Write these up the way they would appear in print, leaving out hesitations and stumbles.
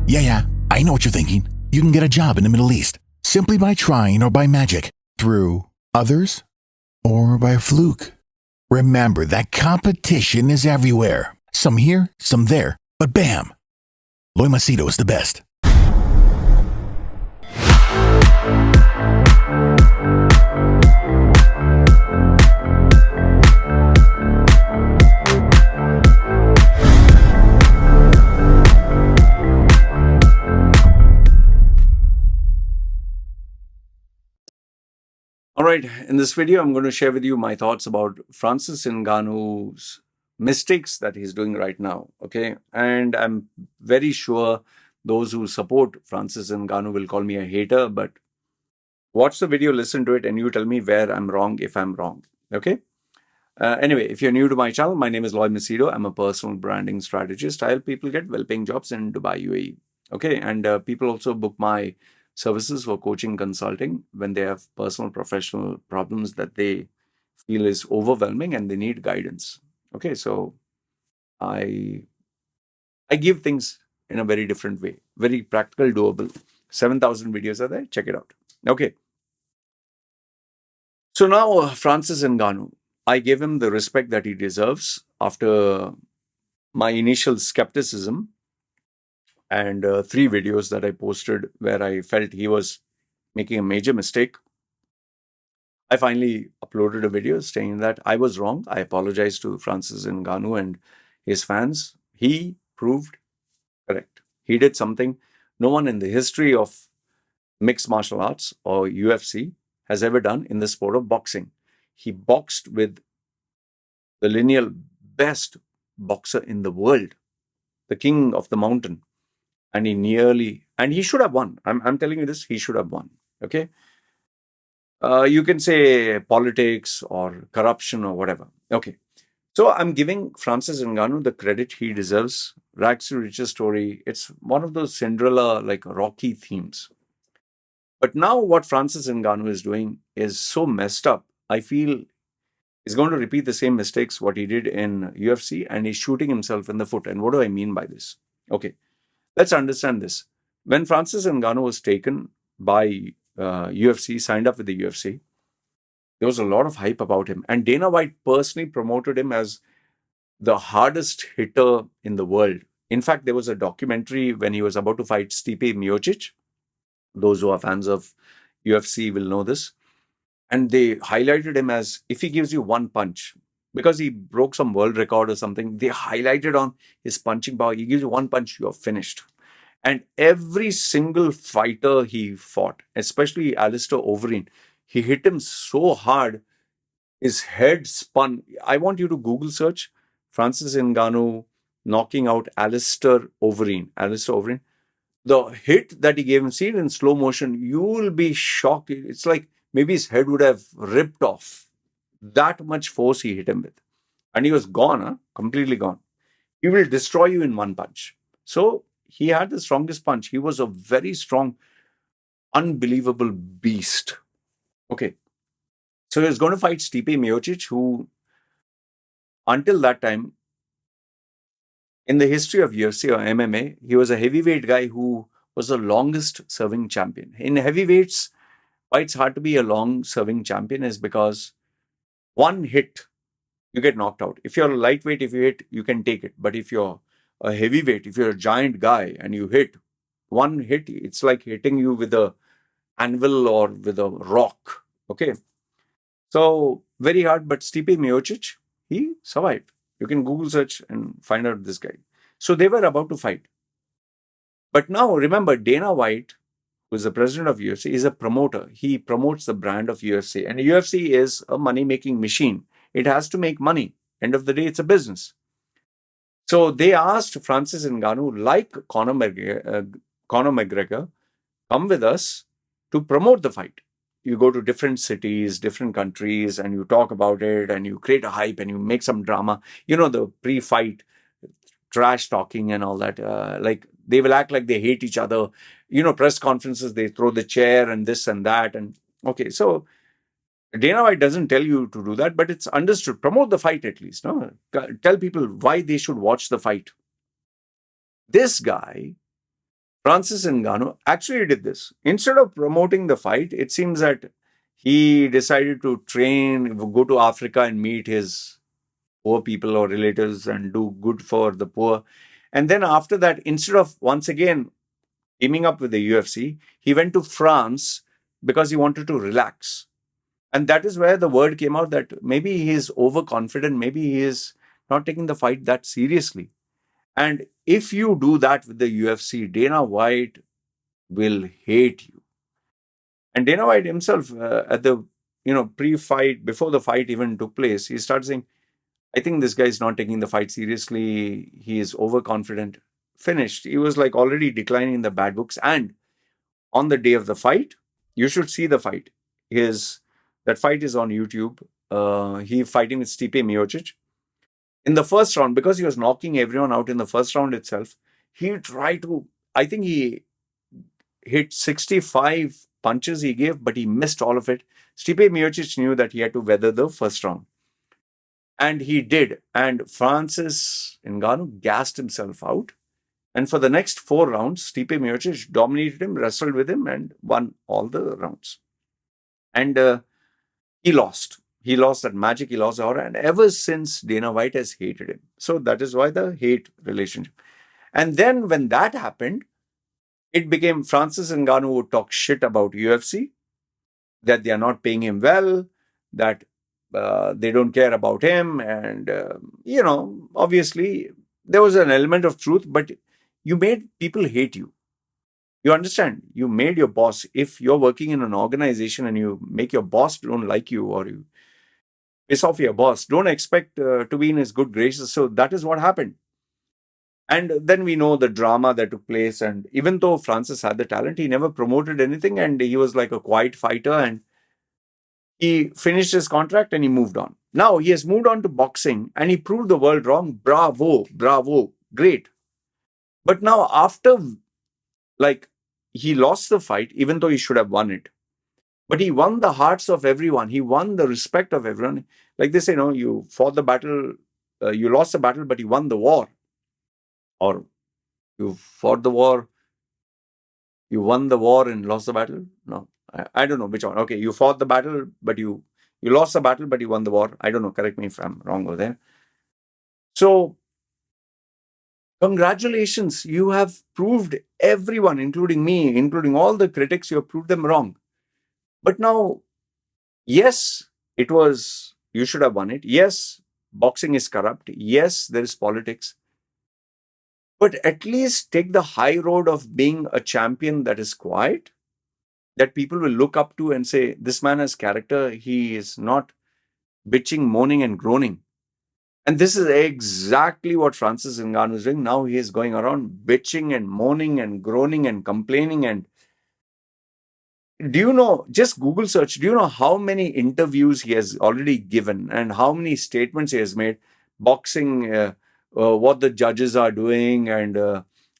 Yeah, I know what you're thinking. You can get a job in the Middle East simply by trying or by magic, through others, or by a fluke. Remember that competition is everywhere. Some here, some there, but bam! Loy Machedo is the best. All right, in this video, I'm going to share with you my thoughts about Francis Ngannou's mistakes that he's doing right now, okay? And I'm very sure those who support Francis Ngannou will call me a hater, but watch the video, listen to it, and you tell me where I'm wrong if I'm wrong, okay? Anyway, if you're new to my channel, my name is Loy Machedo. I'm a personal branding strategist. I help people get well-paying jobs in Dubai, UAE, okay? And people also book my services for coaching consulting when they have personal professional problems that they feel is overwhelming and they need guidance. Okay, so I give things in a very different way, very practical, doable. 7,000 videos are there. Check it out. Okay. So now Francis Ngannou, I gave him the respect that he deserves after my initial skepticism and 3 videos that I posted where I felt he was making a major mistake. I finally uploaded a video saying that I was wrong. I apologize to Francis Ngannou and his fans. He proved correct. He did something no one in the history of mixed martial arts or UFC has ever done in the sport of boxing. He boxed with the lineal best boxer in the world, the king of the mountain. And he should have won. I'm telling you this, he should have won. Okay. You can say politics or corruption or whatever. Okay. So I'm giving Francis Ngannou the credit he deserves. Rags to riches story. It's one of those Cinderella, like Rocky themes. But now what Francis Ngannou is doing is so messed up. I feel he's going to repeat the same mistakes what he did in UFC, and he's shooting himself in the foot. And what do I mean by this? Okay, let's understand this. When Francis Ngannou was taken by UFC, signed up with the UFC, there was a lot of hype about him. And Dana White personally promoted him as the hardest hitter in the world. In fact, there was a documentary when he was about to fight Stipe Miocic. Those who are fans of UFC will know this. And they highlighted him as, if he gives you one punch, because he broke some world record or something, they highlighted on his punching power. He gives you one punch, you're finished. And every single fighter he fought, especially Alistair Overeem, he hit him so hard, his head spun. I want you to Google search Francis Ngannou knocking out Alistair Overeem. Alistair Overeem. The hit that he gave him, see it in slow motion, you will be shocked. It's like maybe his head would have ripped off. That much force he hit him with. And he was gone, completely gone. He will destroy you in one punch. So he had the strongest punch. He was a very strong, unbelievable beast. Okay. So he was going to fight Stipe Miocic, who until that time, in the history of UFC or MMA, he was a heavyweight guy who was the longest serving champion. In heavyweights, why it's hard to be a long serving champion is because one hit, you get knocked out. If you're a lightweight, if you hit, you can take it. But if you're a heavyweight, if you're a giant guy and you hit, one hit, it's like hitting you with a anvil or with a rock. Okay. So very hard, but Stipe Miocic, he survived. You can Google search and find out this guy. So they were about to fight. But now remember, Dana White, who is the president of UFC, is a promoter. He promotes the brand of UFC. And UFC is a money-making machine. It has to make money. End of the day, it's a business. So they asked Francis Ngannou, like Conor McGregor, come with us to promote the fight. You go to different cities, different countries, and you talk about it, and you create a hype, and you make some drama. You know, the pre-fight trash talking and all that. Like, they will act like they hate each other. You know, press conferences, they throw the chair and this and that. And okay, so Dana White doesn't tell you to do that, but it's understood. Promote the fight at least. No, tell people why they should watch the fight. This guy Francis Ngannou actually did this. Instead of promoting the fight, it seems that he decided to train, go to Africa and meet his poor people or relatives and do good for the poor. And then after that, instead of once again teaming up with the UFC, he went to France because he wanted to relax. And that is where the word came out that maybe he is overconfident, maybe he is not taking the fight that seriously. And if you do that with the UFC, Dana White will hate you. And Dana White himself, at the pre-fight, before the fight even took place, he started saying, "I think this guy is not taking the fight seriously. He is overconfident." Finished. He was like already declining in the bad books. And on the day of the fight, you should see the fight. His That fight is on YouTube. He fighting with Stipe Miocic. In the first round, because he was knocking everyone out in the first round itself, he tried to. I think he hit 65 punches he gave, but he missed all of it. Stipe Miocic knew that he had to weather the first round. And he did. And Francis Ngannou gassed himself out. And for the next 4 rounds, Stipe Miocic dominated him, wrestled with him, and won all the rounds. And he lost. He lost that magic. He lost the aura. And ever since, Dana White has hated him. So that is why the hate relationship. And then when that happened, it became Francis Ngannou would talk shit about UFC, that they are not paying him well, that they don't care about him. And, obviously, there was an element of truth, but you made people hate you. You understand? You made your boss. If you're working in an organization and you make your boss don't like you or you piss off your boss, don't expect to be in his good graces. So that is what happened. And then we know the drama that took place. And even though Francis had the talent, he never promoted anything. And he was like a quiet fighter. And he finished his contract and he moved on. Now he has moved on to boxing and he proved the world wrong. Bravo, bravo, great. But now after, like, he lost the fight, even though he should have won it. But he won the hearts of everyone. He won the respect of everyone. Like they say, no, you fought the battle, you lost the battle, but you won the war. Or you fought the war, you won the war and lost the battle. No, I don't know which one. Okay, you fought the battle, but you lost the battle, but you won the war. I don't know. Correct me if I'm wrong over there. So, congratulations. You have proved everyone, including me, including all the critics, you have proved them wrong. But now, yes, you should have won it. Yes, boxing is corrupt. Yes, there is politics. But at least take the high road of being a champion that is quiet, that people will look up to and say, this man has character. He is not bitching, moaning, and groaning. And this is exactly what Francis Ngannou is doing. Now he is going around bitching and moaning and groaning and complaining. And do you know, just Google search, do you know how many interviews he has already given and how many statements he has made? Boxing, what the judges are doing, and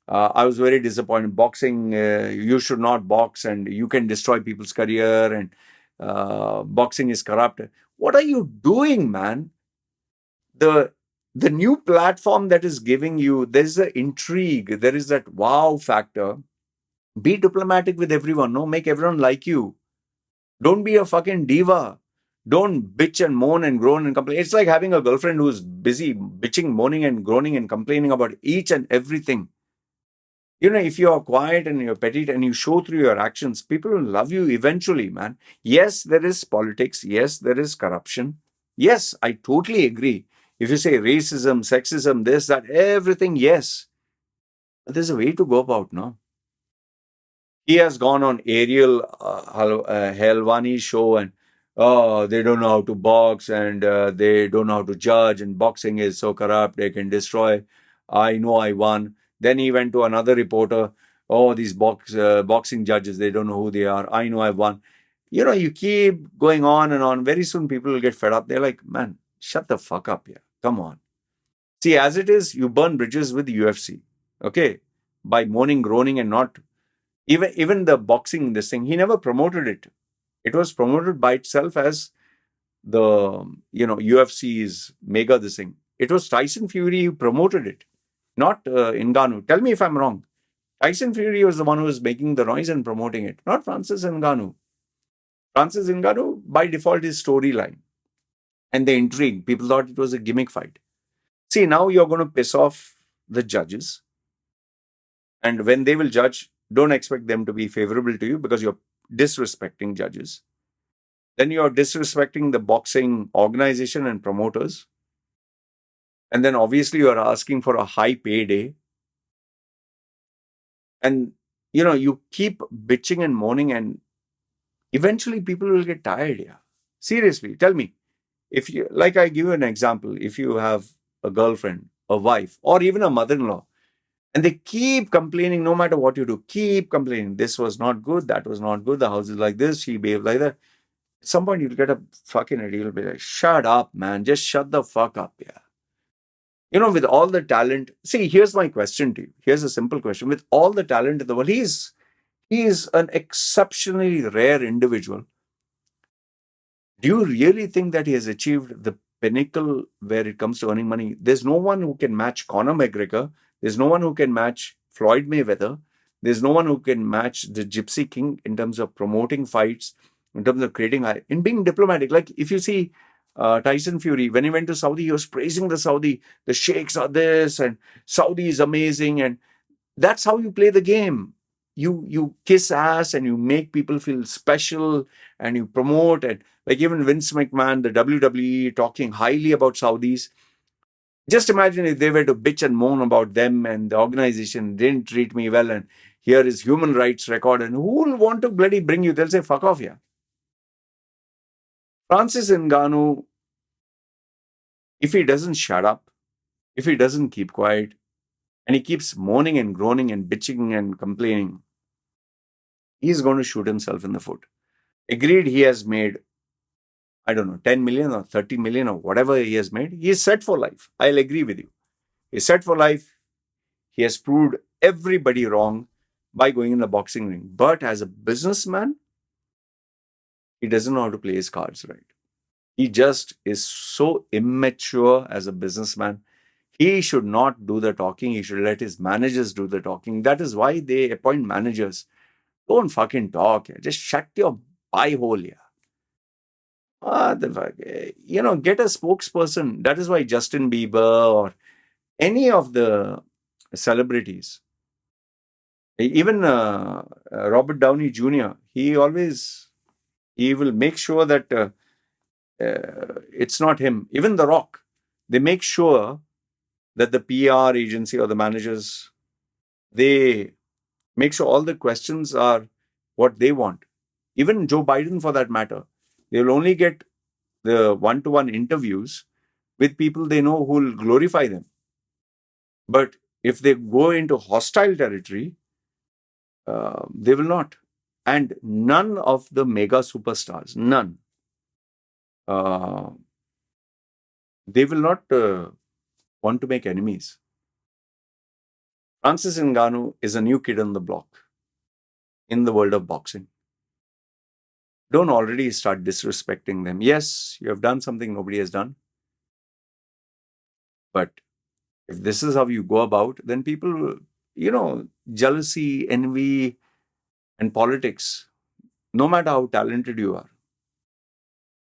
I was very disappointed. Boxing, you should not box and you can destroy people's career, and boxing is corrupt. What are you doing, man? The new platform that is giving you, there's the intrigue, there is that wow factor. Be diplomatic with everyone. No, make everyone like you. Don't be a fucking diva. Don't bitch and moan and groan and complain. It's like having a girlfriend who's busy bitching, moaning and groaning and complaining about each and everything. If you are quiet and you're petite and you show through your actions, people will love you eventually, man. Yes, there is politics. Yes, there is corruption. Yes, I totally agree. If you say racism, sexism, this, that, everything, yes. But there's a way to go about, no? He has gone on Ariel Helwani's show and, oh, they don't know how to box and they don't know how to judge and boxing is so corrupt, they can destroy. I know I won. Then he went to another reporter, oh, these boxing judges, they don't know who they are. I know I won. You keep going on and on. Very soon people will get fed up. They're like, man, shut the fuck up here. Come on. See, as it is, you burn bridges with the UFC. Okay? By moaning, groaning, and not even the boxing, this thing, he never promoted it. It was promoted by itself as the UFC's mega this thing. It was Tyson Fury who promoted it, not Ngannou. Tell me if I'm wrong. Tyson Fury was the one who was making the noise and promoting it, not Francis Ngannou. Francis Ngannou, by default, is storyline and the intrigue. People thought it was a gimmick fight. See, now you're going to piss off the judges. And when they will judge, don't expect them to be favorable to you because you're disrespecting judges. Then you're disrespecting the boxing organization and promoters. And then obviously you're asking for a high payday. And, you keep bitching and moaning, and eventually people will get tired. Yeah. Seriously, tell me, if you, like I give you an example, if you have a girlfriend, a wife, or even a mother-in-law, and they keep complaining no matter what you do, keep complaining. This was not good, that was not good, the house is like this, she behaved like that. At some point, you'll get a fucking idiot. You'll be like, shut up, man. Just shut the fuck up. Yeah. With all the talent. See, here's my question to you. Here's a simple question. With all the talent in the world, he is an exceptionally rare individual. Do you really think that he has achieved the pinnacle where it comes to earning money? There's no one who can match Conor McGregor. There's no one who can match Floyd Mayweather. There's no one who can match the Gypsy King in terms of promoting fights, in terms of creating, in being diplomatic. Like if you see Tyson Fury, when he went to Saudi, he was praising the Saudi. The sheikhs are this, and Saudi is amazing, and that's how you play the game. You kiss ass and you make people feel special, and you promote, and like even Vince McMahon, the WWE, talking highly about Saudis. Just imagine if they were to bitch and moan about them and the organization didn't treat me well, and here is human rights record, and who will want to bloody bring you? They'll say, fuck off, yeah. Francis Ngannou, if he doesn't shut up, if he doesn't keep quiet, and he keeps moaning and groaning and bitching and complaining, he's going to shoot himself in the foot. Agreed, he has made, I don't know, 10 million or 30 million or whatever he has made. He is set for life. I'll agree with you. He's set for life. He has proved everybody wrong by going in the boxing ring. But as a businessman, he doesn't know how to play his cards right. He just is so immature as a businessman. He should not do the talking. He should let his managers do the talking. That is why they appoint managers. Don't fucking talk. Just shut your pie hole here. The fuck? Get a spokesperson. That is why Justin Bieber or any of the celebrities, even Robert Downey Jr., he will make sure that it's not him. Even The Rock, they make sure that the PR agency or the managers, they make sure all the questions are what they want. Even Joe Biden, for that matter, they will only get the one-to-one interviews with people they know who will glorify them. But if they go into hostile territory, they will not. And none of the mega superstars, none, they will not want to make enemies. Francis Ngannou is a new kid on the block in the world of boxing. Don't already start disrespecting them. Yes, you have done something nobody has done. But if this is how you go about, then people, jealousy, envy, and politics, no matter how talented you are,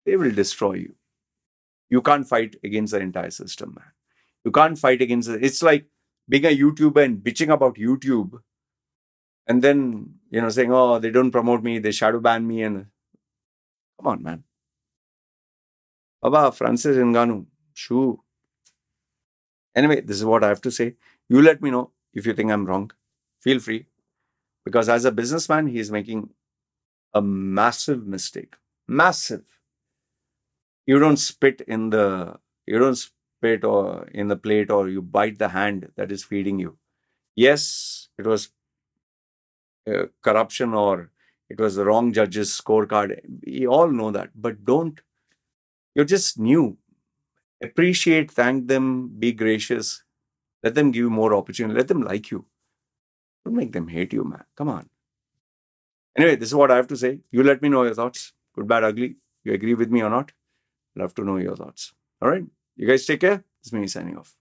they will destroy you. You can't fight against the entire system, man. You can't fight against it. It's like being a YouTuber and bitching about YouTube and then, saying, oh, they don't promote me, they shadow ban me. And come on, man. Baba, Francis Ngannou, shoo. Anyway, this is what I have to say. You let me know if you think I'm wrong. Feel free. Because as a businessman, he is making a massive mistake. Massive. You don't spit or in the plate, or you bite the hand that is feeding you. Yes, it was corruption, or it was the wrong judge's scorecard. We all know that. But you're just new. Appreciate, thank them, be gracious. Let them give you more opportunity. Let them like you. Don't make them hate you, man. Come on. Anyway, this is what I have to say. You let me know your thoughts. Good, bad, ugly. You agree with me or not? Love to know your thoughts. All right. You guys take care. This is me signing off.